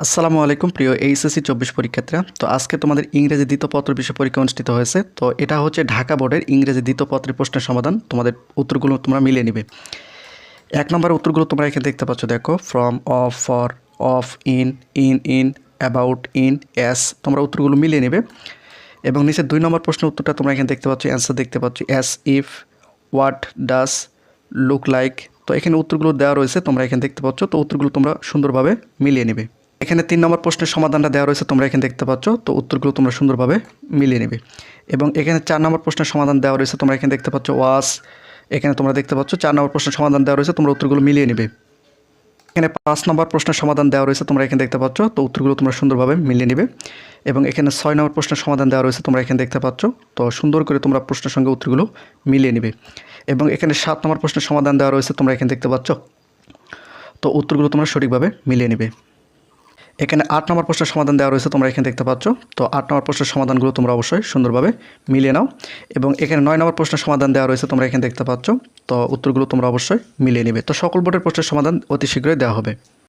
আসসালামু আলাইকুম প্রিয় এইচএসসি 24 পরীক্ষার্থীরা। তো আজকে তোমাদের ইংরেজি দ্বিতীয় পত্র বিষয় পরীক্ষা অনুষ্ঠিত হয়েছে। তো এটা হচ্ছে ঢাকা বোর্ডের ইংরেজি দ্বিতীয় পত্রের প্রশ্নের সমাধান। তোমাদের উত্তরগুলো তোমরা মিলিয়ে নিবে। 1 নম্বরের উত্তরগুলো তোমরা এখানে দেখতে পাচ্ছ, দেখো from, of, for, of, in, about, in, as. তোমরা উত্তরগুলো মিলিয়ে নেবে। এবং নিচে 2 নম্বর প্রশ্নের উত্তরটা তোমরা এখানে দেখতে পাচ্ছ, অ্যান্সার দেখতে পাচ্ছ as, if, what, does, look like. তো এখানে উত্তরগুলো দেওয়া রয়েছে, তোমরা এখানে দেখতে পাচ্ছ। তো উত্তরগুলো তোমরা সুন্দরভাবে মিলিয়ে নেবে। এখানে 3 নম্বর প্রশ্নের সমাধানটা দেওয়া রয়েছে, তোমরা এখানে দেখতে পাচ্ছ। তো উত্তরগুলো তোমরা সুন্দরভাবে মিলিয়ে নেবে। এবং এখানে 4 নম্বর প্রশ্নের সমাধান দেওয়া রয়েছে, তোমরা এখানে দেখতে পাচ্ছ ওয়াস। এখানে তোমরা দেখতে পাচ্ছ 4 নম্বর প্রশ্নের সমাধান দেওয়া রয়েছে, তোমরা উত্তরগুলো মিলিয়ে নেবে। এখানে 5 নম্বর প্রশ্নের সমাধান দেওয়া রয়েছে, তোমরা এখানে দেখতে পাচ্ছ। তো উত্তরগুলো তোমরা সুন্দরভাবে মিলিয়ে নেবে। এবং এখানে 6 নম্বর প্রশ্নের সমাধান দেওয়া রয়েছে, তোমরা এখানে দেখতে পাচ্ছ। তো সুন্দর করে তোমরা প্রশ্নের সঙ্গে উত্তরগুলো মিলিয়ে নেবে। এবং এখানে 7 নম্বর প্রশ্নের সমাধান দেওয়া রয়েছে, তোমরা এখানে দেখতে পাচ্ছ। তো উত্তরগুলো তোমরা সঠিকভাবে মিলিয়ে নেবে। এখানে 8 নম্বর প্রশ্নের সমাধান দেওয়া রয়েছে, তোমরা এখানে দেখতে পাচ্ছ। তো 8 নম্বর প্রশ্নের সমাধানগুলো তোমরা অবশ্যই সুন্দরভাবে মিলিয়ে নাও। এবং এখানে 9 নম্বর প্রশ্নের সমাধান দেওয়া রয়েছে, তোমরা এখানে দেখতে পাচ্ছ। তো উত্তরগুলো তোমরা অবশ্যই মিলিয়ে নেবে। তো সকল বোর্ডের প্রশ্নের সমাধান অতি শীঘ্রই দেওয়া হবে।